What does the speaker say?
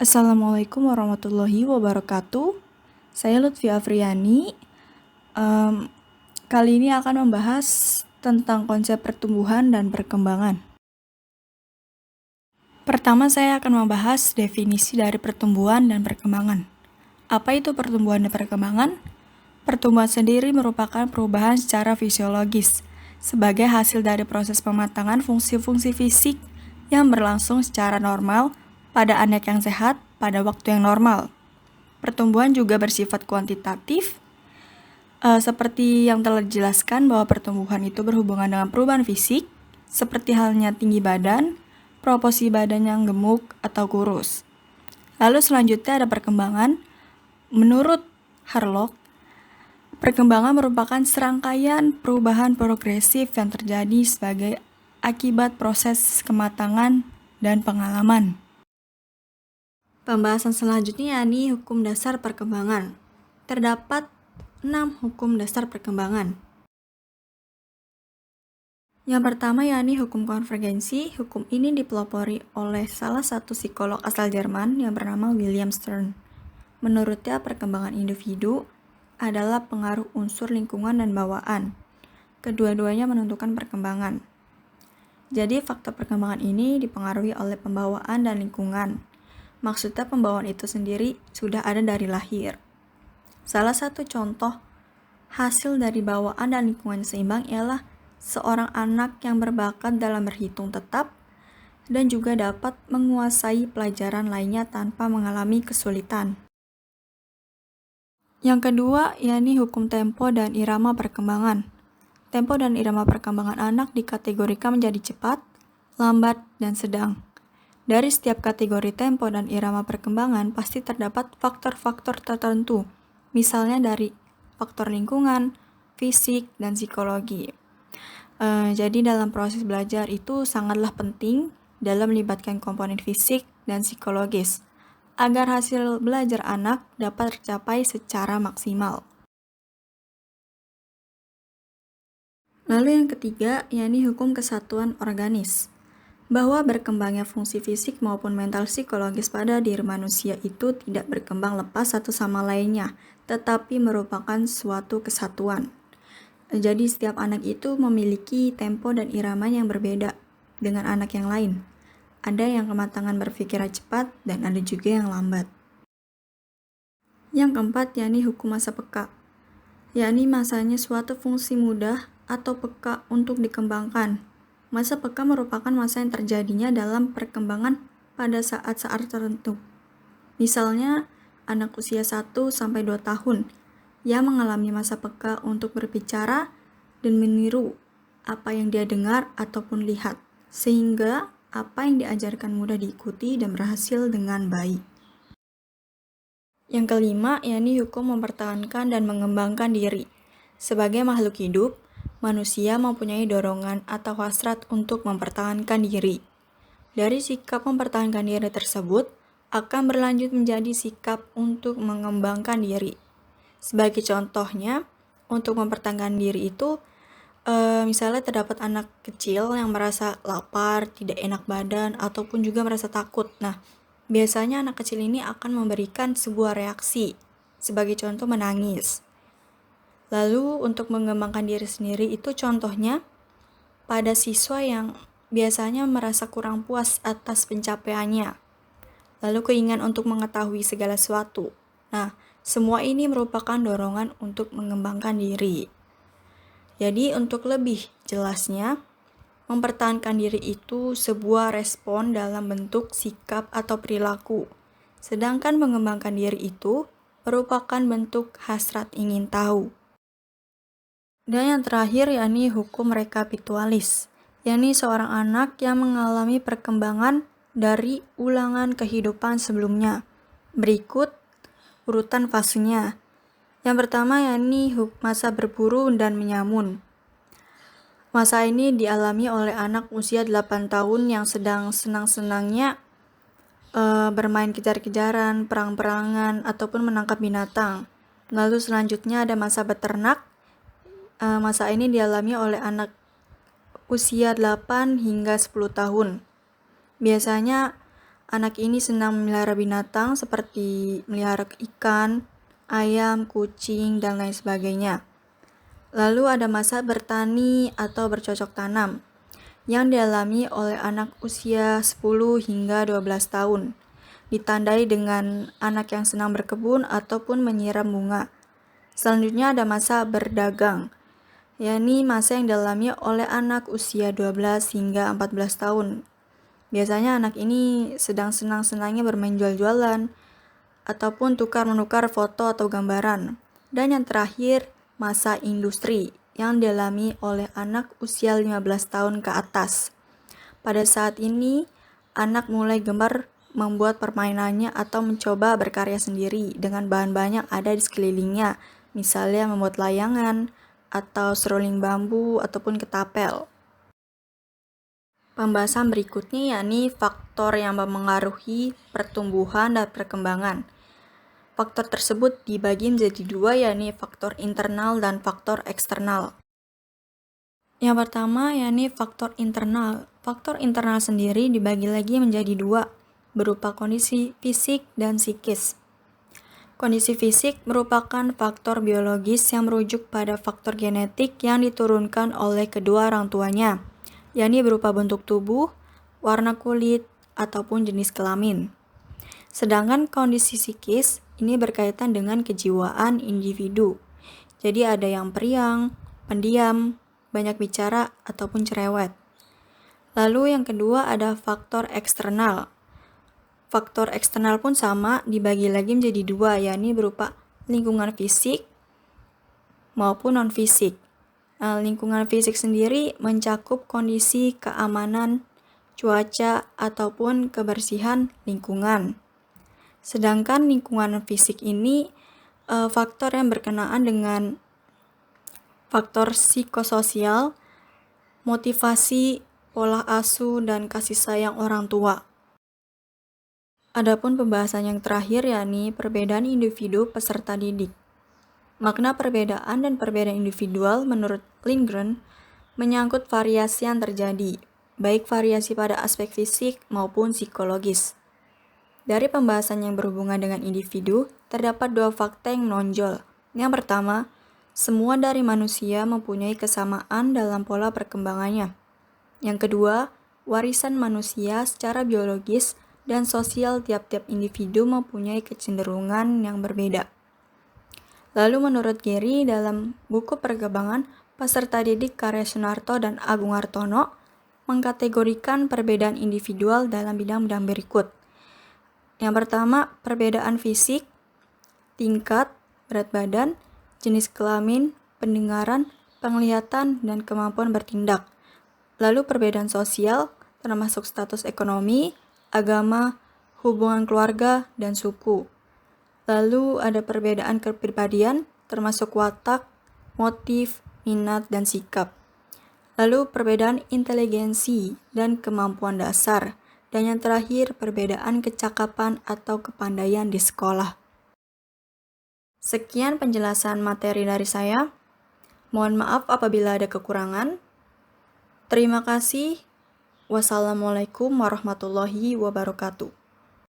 Assalamualaikum warahmatullahi wabarakatuh. Saya Lutfi Afriani. Kali ini akan membahas tentang konsep pertumbuhan dan perkembangan. Pertama, saya akan membahas definisi dari pertumbuhan dan perkembangan. Apa itu pertumbuhan dan perkembangan? Pertumbuhan sendiri merupakan perubahan secara fisiologis sebagai hasil dari proses pematangan fungsi-fungsi fisik yang berlangsung secara normal pada anak yang sehat pada waktu yang normal. Pertumbuhan juga bersifat kuantitatif, seperti yang telah dijelaskan bahwa pertumbuhan itu berhubungan dengan perubahan fisik, seperti halnya tinggi badan, proporsi badan yang gemuk atau kurus. Lalu selanjutnya ada perkembangan. Menurut Harlock, perkembangan merupakan serangkaian perubahan progresif yang terjadi sebagai akibat proses kematangan dan pengalaman. Pembahasan selanjutnya yakni hukum dasar perkembangan. Terdapat 6 hukum dasar perkembangan. Yang pertama yakni hukum konvergensi. Hukum ini dipelopori oleh salah satu psikolog asal Jerman yang bernama William Stern. Menurutnya, perkembangan individu adalah pengaruh unsur lingkungan dan bawaan. Kedua-duanya menentukan perkembangan. Jadi, faktor perkembangan ini dipengaruhi oleh pembawaan dan lingkungan. Maksudnya pembawaan itu sendiri sudah ada dari lahir. Salah satu contoh hasil dari bawaan dan lingkungan seimbang ialah seorang anak yang berbakat dalam berhitung tetap dan juga dapat menguasai pelajaran lainnya tanpa mengalami kesulitan. Yang kedua, yakni hukum tempo dan irama perkembangan. Tempo dan irama perkembangan anak dikategorikan menjadi cepat, lambat, dan sedang. Dari setiap kategori tempo dan irama perkembangan pasti terdapat faktor-faktor tertentu, misalnya dari faktor lingkungan, fisik, dan psikologi. Jadi dalam proses belajar itu sangatlah penting dalam melibatkan komponen fisik dan psikologis, agar hasil belajar anak dapat tercapai secara maksimal. Lalu yang ketiga, yakni hukum kesatuan organis. Bahwa berkembangnya fungsi fisik maupun mental psikologis pada diri manusia itu tidak berkembang lepas satu sama lainnya, tetapi merupakan suatu kesatuan. Jadi setiap anak itu memiliki tempo dan irama yang berbeda dengan anak yang lain. Ada yang kematangan berpikirnya cepat dan ada juga yang lambat. Yang keempat, yakni hukum masa peka. Yakni masanya suatu fungsi mudah atau peka untuk dikembangkan. Masa peka merupakan masa yang terjadinya dalam perkembangan pada saat-saat tertentu. Misalnya, anak usia 1-2 tahun yang mengalami masa peka untuk berbicara dan meniru apa yang dia dengar ataupun lihat, sehingga apa yang diajarkan mudah diikuti dan berhasil dengan baik. Yang kelima, yakni hukum mempertahankan dan mengembangkan diri. Sebagai makhluk hidup, manusia mempunyai dorongan atau hasrat untuk mempertahankan diri. Dari sikap mempertahankan diri tersebut, akan berlanjut menjadi sikap untuk mengembangkan diri. Sebagai contohnya, untuk mempertahankan diri itu, misalnya terdapat anak kecil yang merasa lapar, tidak enak badan, ataupun juga merasa takut. Nah, biasanya anak kecil ini akan memberikan sebuah reaksi, sebagai contoh menangis. Lalu untuk mengembangkan diri sendiri itu contohnya pada siswa yang biasanya merasa kurang puas atas pencapaiannya. Lalu keinginan untuk mengetahui segala sesuatu. Nah, semua ini merupakan dorongan untuk mengembangkan diri. Jadi untuk lebih jelasnya, mempertahankan diri itu sebuah respon dalam bentuk sikap atau perilaku. Sedangkan mengembangkan diri itu merupakan bentuk hasrat ingin tahu. Dan yang terakhir yakni hukum rekapitualis, yakni seorang anak yang mengalami perkembangan dari ulangan kehidupan sebelumnya. Berikut urutan fasenya. Yang pertama yakni masa berburu dan menyamun. Masa ini dialami oleh anak usia 8 tahun yang sedang senang-senangnya bermain kejar-kejaran, perang-perangan, ataupun menangkap binatang. Lalu selanjutnya ada masa beternak. Masa ini dialami oleh anak usia 8 hingga 10 tahun. Biasanya anak ini senang memelihara binatang seperti melihara ikan, ayam, kucing, dan lain sebagainya. Lalu ada masa bertani atau bercocok tanam yang dialami oleh anak usia 10 hingga 12 tahun. Ditandai dengan anak yang senang berkebun ataupun menyiram bunga. Selanjutnya ada masa berdagang, yakni masa yang dialami oleh anak usia 12 hingga 14 tahun. Biasanya anak ini sedang senang-senangnya bermain jual-jualan ataupun tukar-menukar foto atau gambaran. Dan yang terakhir, masa industri yang dialami oleh anak usia 15 tahun ke atas. Pada saat ini, anak mulai gemar membuat permainannya atau mencoba berkarya sendiri dengan bahan-bahan yang ada di sekelilingnya, misalnya membuat layangan atau seruling bambu ataupun ketapel. Pembahasan berikutnya yakni faktor yang mempengaruhi pertumbuhan dan perkembangan. Faktor tersebut dibagi menjadi dua, yakni faktor internal dan faktor eksternal. Yang pertama yakni faktor internal. Faktor internal sendiri dibagi lagi menjadi dua, berupa kondisi fisik dan psikis. Kondisi fisik merupakan faktor biologis yang merujuk pada faktor genetik yang diturunkan oleh kedua orang tuanya, yakni berupa bentuk tubuh, warna kulit, ataupun jenis kelamin. Sedangkan kondisi psikis ini berkaitan dengan kejiwaan individu. Jadi ada yang periang, pendiam, banyak bicara, ataupun cerewet. Lalu yang kedua ada faktor eksternal. Faktor eksternal pun sama, dibagi lagi menjadi dua, yakni berupa lingkungan fisik maupun non-fisik. Lingkungan fisik sendiri mencakup kondisi keamanan, cuaca, ataupun kebersihan lingkungan. Sedangkan lingkungan fisik ini faktor yang berkenaan dengan faktor psikososial, motivasi, pola asuh, dan kasih sayang orang tua. Adapun pembahasan yang terakhir yakni perbedaan individu peserta didik. Makna perbedaan dan perbedaan individual menurut Lindgren menyangkut variasi yang terjadi, baik variasi pada aspek fisik maupun psikologis. Dari pembahasan yang berhubungan dengan individu, terdapat dua fakta yang menonjol. Yang pertama, semua dari manusia mempunyai kesamaan dalam pola perkembangannya. Yang kedua, warisan manusia secara biologis dan sosial tiap-tiap individu mempunyai kecenderungan yang berbeda. Lalu menurut Gary dalam buku Perkembangan Peserta Didik karya Sunarto dan Agung Hartono mengkategorikan perbedaan individual dalam bidang-bidang berikut. Yang pertama, perbedaan fisik, tingkat, berat badan, jenis kelamin, pendengaran, penglihatan, dan kemampuan bertindak. Lalu perbedaan sosial, termasuk status ekonomi, agama, hubungan keluarga, dan suku. Lalu ada perbedaan kepribadian, termasuk watak, motif, minat, dan sikap. Lalu perbedaan inteligensi dan kemampuan dasar. Dan yang terakhir, perbedaan kecakapan atau kepandaian di sekolah. Sekian penjelasan materi dari saya. Mohon maaf apabila ada kekurangan. Terima kasih. Wassalamualaikum warahmatullahi wabarakatuh.